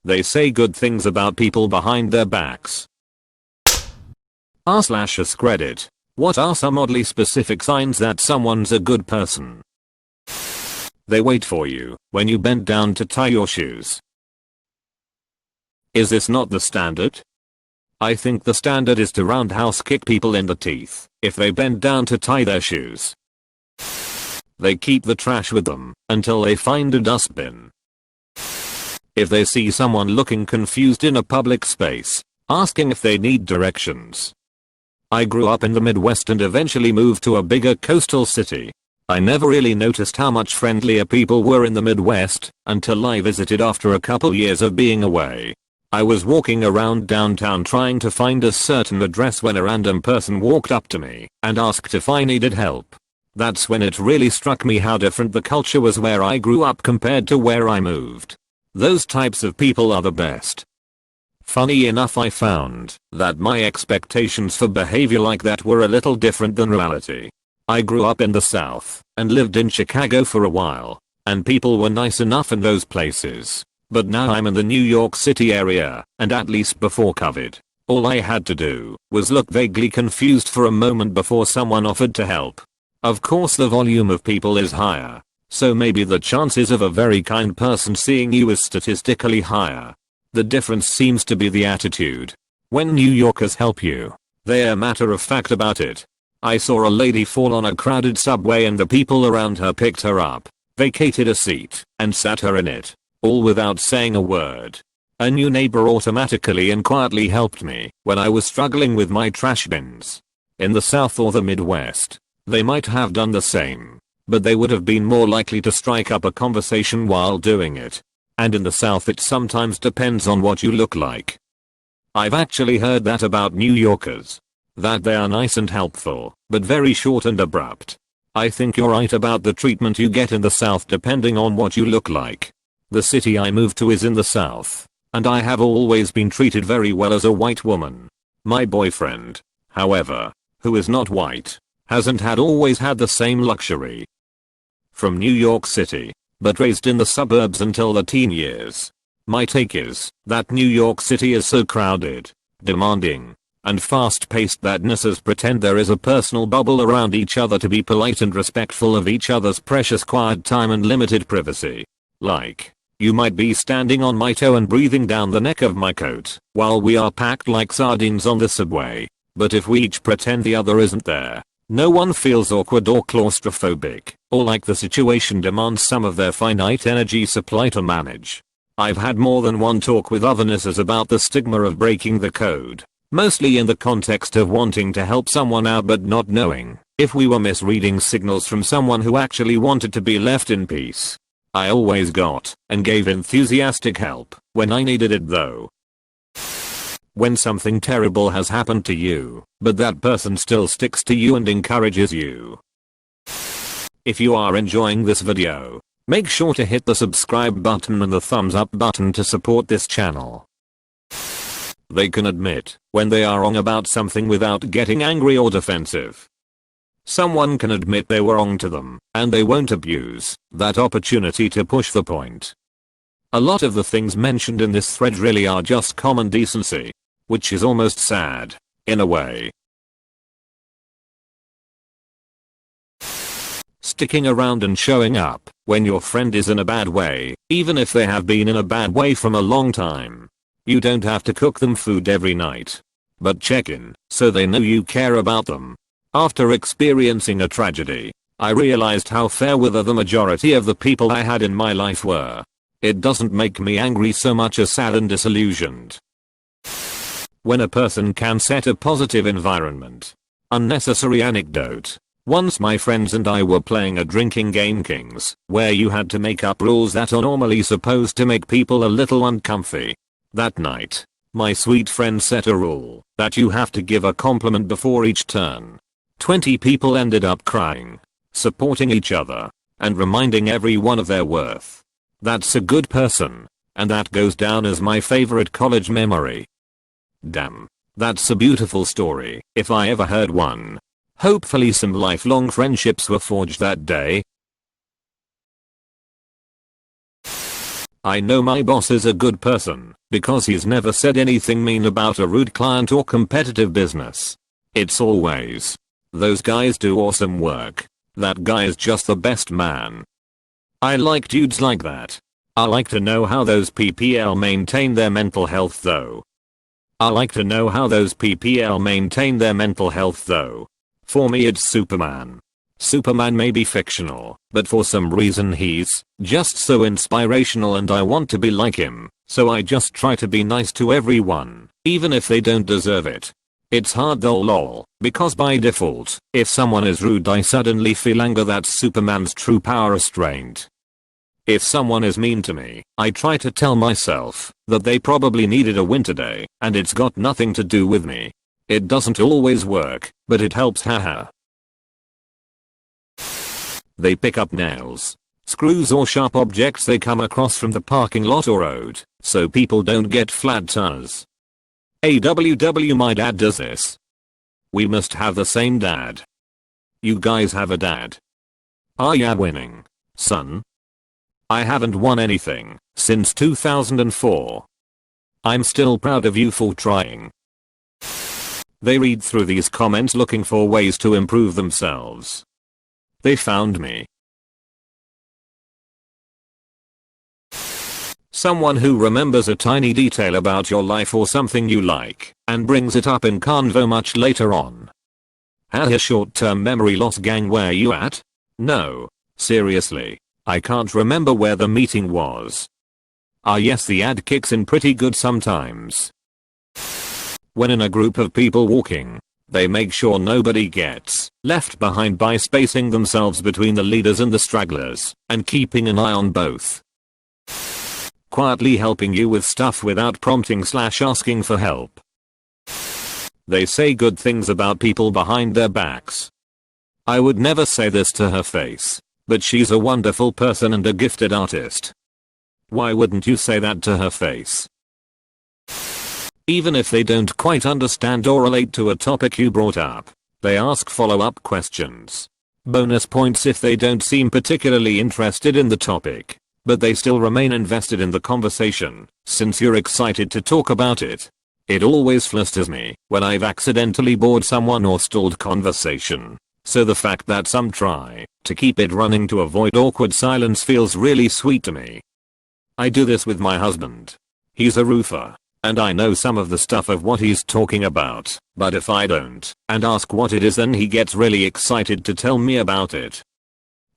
They say good things about people behind their backs. r/AskReddit. What are some oddly specific signs that someone's a good person? They wait for you when you bend down to tie your shoes. Is this not the standard? I think the standard is to roundhouse kick people in the teeth if they bend down to tie their shoes. They keep the trash with them until they find a dustbin. If they see someone looking confused in a public space, asking if they need directions. I grew up in the Midwest and eventually moved to a bigger coastal city. I never really noticed how much friendlier people were in the Midwest until I visited after a couple years of being away. I was walking around downtown trying to find a certain address when a random person walked up to me and asked if I needed help. That's when it really struck me how different the culture was where I grew up compared to where I moved. Those types of people are the best. Funny enough, I found that my expectations for behavior like that were a little different than reality. I grew up in the South and lived in Chicago for a while, and people were nice enough in those places. But now I'm in the New York City area, and at least before COVID, all I had to do was look vaguely confused for a moment before someone offered to help. Of course the volume of people is higher, so maybe the chances of a very kind person seeing you is statistically higher. The difference seems to be the attitude. When New Yorkers help you, they're matter of fact about it. I saw a lady fall on a crowded subway and the people around her picked her up, vacated a seat, and sat her in it, all without saying a word. A new neighbor automatically and quietly helped me when I was struggling with my trash bins. In the South or the Midwest, they might have done the same, but they would have been more likely to strike up a conversation while doing it. And in the South it sometimes depends on what you look like. I've actually heard that about New Yorkers. That they are nice and helpful, but very short and abrupt. I think you're right about the treatment you get in the South depending on what you look like. The city I moved to is in the South, and I have always been treated very well as a white woman. My boyfriend, however, who is not white, hasn't always had the same luxury. From New York City, but raised in the suburbs until the teen years. My take is that New York City is so crowded, demanding, and fast-paced that NSAs pretend there is a personal bubble around each other to be polite and respectful of each other's precious quiet time and limited privacy. Like, you might be standing on my toe and breathing down the neck of my coat while we are packed like sardines on the subway, but if we each pretend the other isn't there, no one feels awkward or claustrophobic, or like the situation demands some of their finite energy supply to manage. I've had more than one talk with othernessers about the stigma of breaking the code, mostly in the context of wanting to help someone out but not knowing if we were misreading signals from someone who actually wanted to be left in peace. I always got and gave enthusiastic help when I needed it though. When something terrible has happened to you, but that person still sticks to you and encourages you. If you are enjoying this video, make sure to hit the subscribe button and the thumbs up button to support this channel. They can admit when they are wrong about something without getting angry or defensive. Someone can admit they were wrong to them, and they won't abuse that opportunity to push the point. A lot of the things mentioned in this thread really are just common decency, which is almost sad, in a way. Sticking around and showing up when your friend is in a bad way, even if they have been in a bad way from a long time. You don't have to cook them food every night, but check in so they know you care about them. After experiencing a tragedy, I realized how fair weather the majority of the people I had in my life were. It doesn't make me angry so much as sad and disillusioned. When a person can set a positive environment. Unnecessary anecdote. Once my friends and I were playing a drinking game Kings, where you had to make up rules that are normally supposed to make people a little uncomfy. That night, my sweet friend set a rule that you have to give a compliment before each turn. 20 people ended up crying, supporting each other, and reminding everyone of their worth. That's a good person, and that goes down as my favorite college memory. Damn, that's a beautiful story, if I ever heard one. Hopefully some lifelong friendships were forged that day. I know my boss is a good person because he's never said anything mean about a rude client or competitive business. It's always, those guys do awesome work. That guy is just the best man. I like dudes like that. I like to know how those PPL maintain their mental health though. For me it's Superman. Superman may be fictional, but for some reason he's just so inspirational and I want to be like him, so I just try to be nice to everyone, even if they don't deserve it. It's hard though lol, because by default, if someone is rude I suddenly feel anger. That's Superman's true power restraint. If someone is mean to me, I try to tell myself that they probably needed a winter day and it's got nothing to do with me. It doesn't always work, but it helps haha. They pick up nails, screws or sharp objects they come across from the parking lot or road, so people don't get flat tires. AWW my dad does this. We must have the same dad. You guys have a dad? Are ya winning, son? I haven't won anything since 2004. I'm still proud of you for trying. They read through these comments looking for ways to improve themselves. They found me. Someone who remembers a tiny detail about your life or something you like and brings it up in convo much later on. Haha, short-term memory loss gang, where you at? No, seriously, I can't remember where the meeting was. Ah yes, the ad kicks in pretty good sometimes. When in a group of people walking, they make sure nobody gets left behind by spacing themselves between the leaders and the stragglers and keeping an eye on both. Quietly helping you with stuff without prompting / asking for help. They say good things about people behind their backs. I would never say this to her face, but she's a wonderful person and a gifted artist. Why wouldn't you say that to her face? Even if they don't quite understand or relate to a topic you brought up, they ask follow-up questions. Bonus points if they don't seem particularly interested in the topic, but they still remain invested in the conversation, since you're excited to talk about it. It always flusters me when I've accidentally bored someone or stalled conversation, so the fact that some try to keep it running to avoid awkward silence feels really sweet to me. I do this with my husband. He's a roofer, and I know some of the stuff of what he's talking about, but if I don't and ask what it is, then he gets really excited to tell me about it.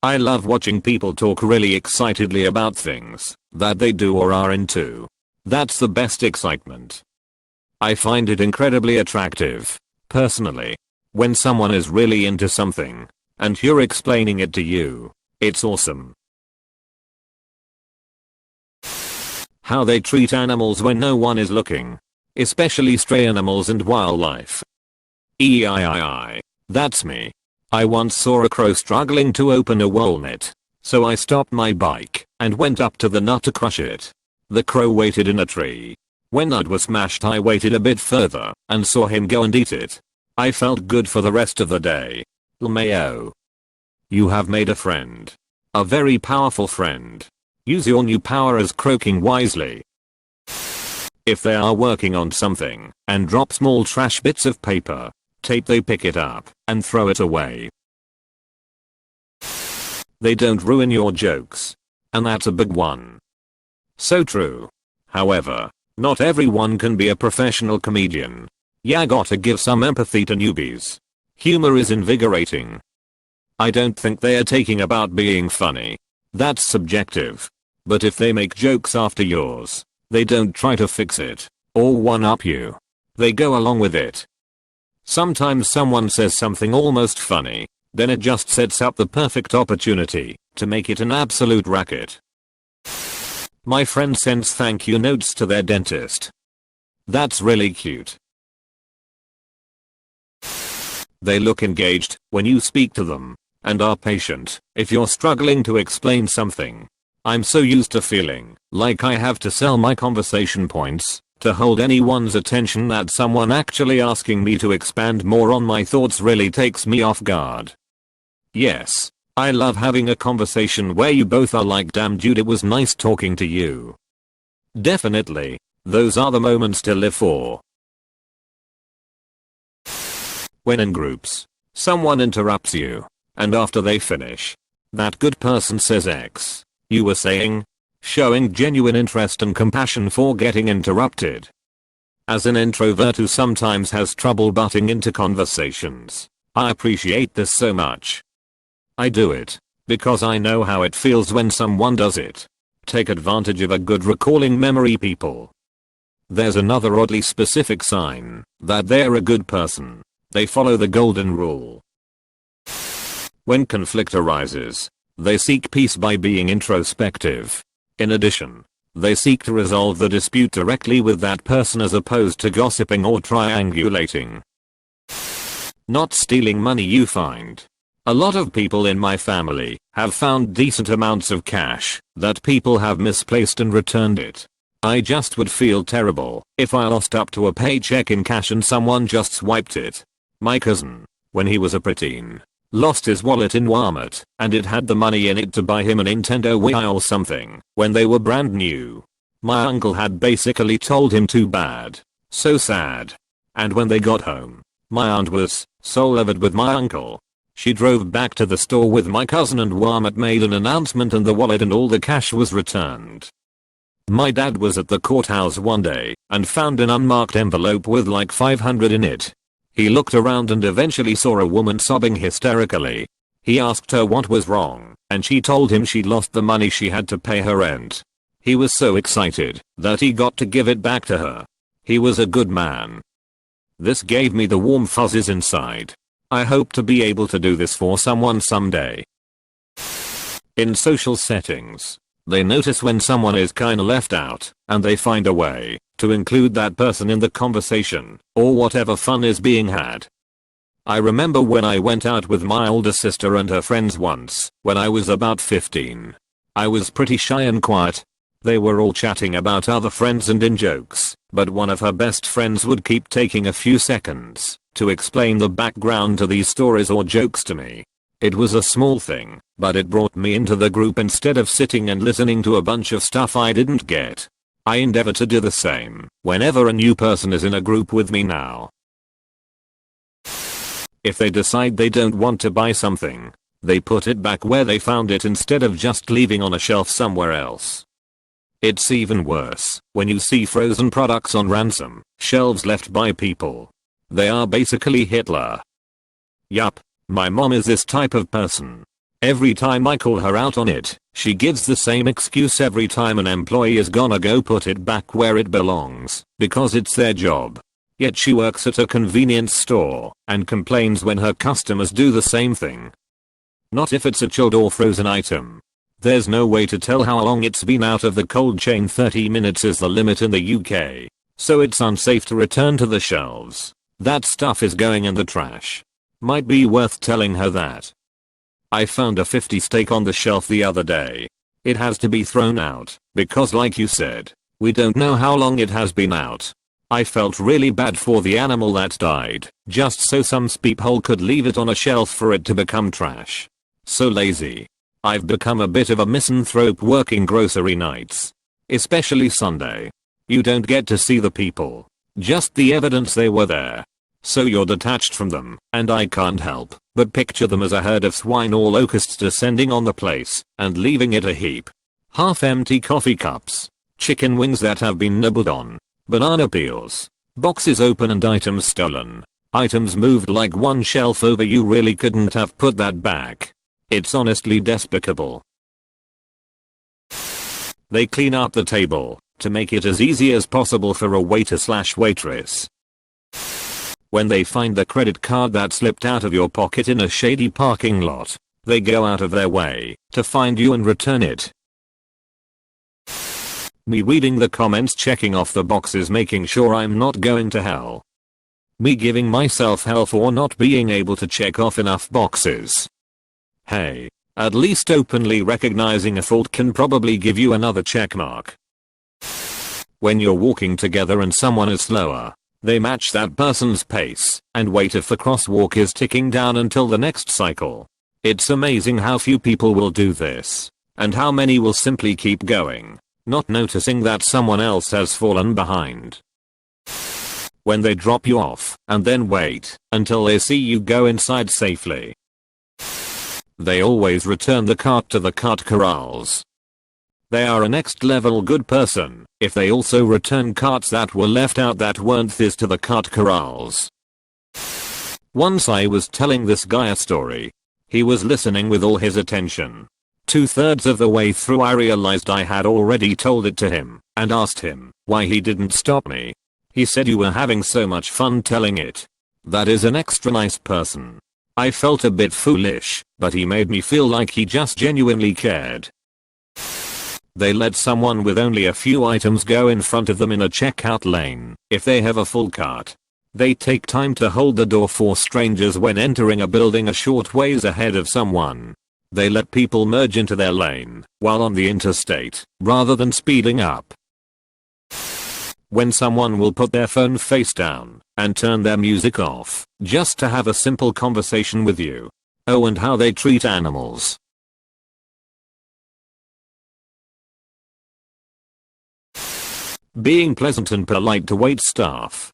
I love watching people talk really excitedly about things that they do or are into. That's the best excitement. I find it incredibly attractive, personally. When someone is really into something, and you're explaining it to you, it's awesome. How they treat animals when no one is looking. Especially stray animals and wildlife. Eii, that's me. I once saw a crow struggling to open a walnut, so I stopped my bike and went up to the nut to crush it. The crow waited in a tree. When nut was smashed, I waited a bit further and saw him go and eat it. I felt good for the rest of the day. LMAO. You have made a friend. A very powerful friend. Use your new power as croaking wisely. If they are working on something and drop small trash bits of paper, tape, they pick it up and throw it away. They don't ruin your jokes. And that's a big one. So true. However, not everyone can be a professional comedian. Ya gotta give some empathy to newbies. Humor is invigorating. I don't think they are taking about being funny. That's subjective. But if they make jokes after yours, they don't try to fix it or one-up you. They go along with it. Sometimes someone says something almost funny, then it just sets up the perfect opportunity to make it an absolute racket. My friend sends thank you notes to their dentist. That's really cute. They look engaged when you speak to them and are patient if you're struggling to explain something. I'm so used to feeling like I have to sell my conversation points to hold anyone's attention that someone actually asking me to expand more on my thoughts really takes me off guard. Yes, I love having a conversation where you both are like, damn dude, it was nice talking to you. Definitely. Those are the moments to live for. When in groups, someone interrupts you, and after they finish, that good person says X. You were saying? Showing genuine interest and compassion for getting interrupted. As an introvert who sometimes has trouble butting into conversations, I appreciate this so much. I do it because I know how it feels when someone does it. Take advantage of a good recalling memory, people. There's another oddly specific sign that they're a good person. They follow the golden rule. When conflict arises, they seek peace by being introspective. In addition, they seek to resolve the dispute directly with that person as opposed to gossiping or triangulating. Not stealing money, you find. A lot of people in my family have found decent amounts of cash that people have misplaced and returned it. I just would feel terrible if I lost up to a paycheck in cash and someone just swiped it. My cousin, when he was a preteen, lost his wallet in Walmart and it had the money in it to buy him a Nintendo Wii or something when they were brand new. My uncle had basically told him too bad. So sad. And when they got home, my aunt was so livid with my uncle. She drove back to the store with my cousin and Walmart made an announcement and the wallet and all the cash was returned. My dad was at the courthouse one day and found an unmarked envelope with like $500 in it. He looked around and eventually saw a woman sobbing hysterically. He asked her what was wrong and she told him she'd lost the money she had to pay her rent. He was so excited that he got to give it back to her. He was a good man. This gave me the warm fuzzies inside. I hope to be able to do this for someone someday. In social settings, they notice when someone is kinda left out, and they find a way to include that person in the conversation, or whatever fun is being had. I remember when I went out with my older sister and her friends once, when I was about 15. I was pretty shy and quiet. They were all chatting about other friends and in jokes, but one of her best friends would keep taking a few seconds to explain the background to these stories or jokes to me. It was a small thing, but it brought me into the group instead of sitting and listening to a bunch of stuff I didn't get. I endeavor to do the same whenever a new person is in a group with me now. If they decide they don't want to buy something, they put it back where they found it instead of just leaving on a shelf somewhere else. It's even worse when you see frozen products on ransom shelves left by people. They are basically Hitler. Yup, my mom is this type of person. Every time I call her out on it, she gives the same excuse every time an employee is gonna go put it back where it belongs, because it's their job. Yet she works at a convenience store and complains when her customers do the same thing. Not if it's a chilled or frozen item. There's no way to tell how long it's been out of the cold chain. 30 minutes is the limit in the UK, so it's unsafe to return to the shelves. That stuff is going in the trash. Might be worth telling her that. I found a 50 steak on the shelf the other day. It has to be thrown out, because like you said, we don't know how long it has been out. I felt really bad for the animal that died, just so some speephole could leave it on a shelf for it to become trash. So lazy. I've become a bit of a misanthrope working grocery nights. Especially Sunday. You don't get to see the people. Just the evidence they were there. So you're detached from them, and I can't help but picture them as a herd of swine or locusts descending on the place and leaving it a heap. Half-empty coffee cups, chicken wings that have been nibbled on, banana peels, boxes open and items stolen. Items moved like one shelf over. You really couldn't have put that back. It's honestly despicable. They clean up the table to make it as easy as possible for a waiter/waitress. When they find the credit card that slipped out of your pocket in a shady parking lot, they go out of their way to find you and return it. Me reading the comments, checking off the boxes, making sure I'm not going to hell. Me giving myself hell for not being able to check off enough boxes. Hey, at least openly recognizing a fault can probably give you another checkmark. When you're walking together and someone is slower, they match that person's pace and wait if the crosswalk is ticking down until the next cycle. It's amazing how few people will do this, and how many will simply keep going, not noticing that someone else has fallen behind. When they drop you off, and then wait until they see you go inside safely. They always return the cart to the cart corrals. They are a next level good person if they also return carts that were left out that weren't theirs to the cart corrals. Once I was telling this guy a story. He was listening with all his attention. 2/3 of the way through I realized I had already told it to him and asked him why he didn't stop me. He said you were having so much fun telling it. That is an extra nice person. I felt a bit foolish, but he made me feel like he just genuinely cared. They let someone with only a few items go in front of them in a checkout lane if they have a full cart. They take time to hold the door for strangers when entering a building a short ways ahead of someone. They let people merge into their lane while on the interstate rather than speeding up. When someone will put their phone face down and turn their music off just to have a simple conversation with you. Oh, and how they treat animals. Being pleasant and polite to wait staff.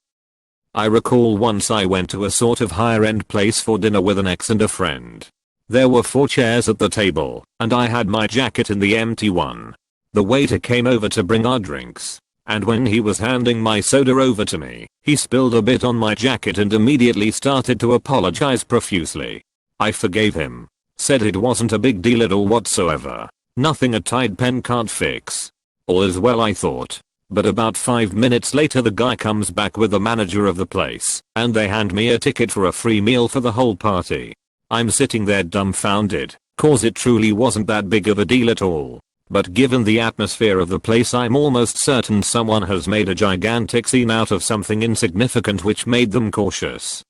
I recall once I went to a sort of higher end place for dinner with an ex and a friend. There were 4 chairs at the table, and I had my jacket in the empty one. The waiter came over to bring our drinks, and when he was handing my soda over to me, he spilled a bit on my jacket and immediately started to apologize profusely. I forgave him, said it wasn't a big deal at all whatsoever, nothing a Tide pen can't fix. All is well, I thought. But about 5 minutes later the guy comes back with the manager of the place, and they hand me a ticket for a free meal for the whole party. I'm sitting there dumbfounded, cause it truly wasn't that big of a deal at all. But given the atmosphere of the place, I'm almost certain someone has made a gigantic scene out of something insignificant which made them cautious.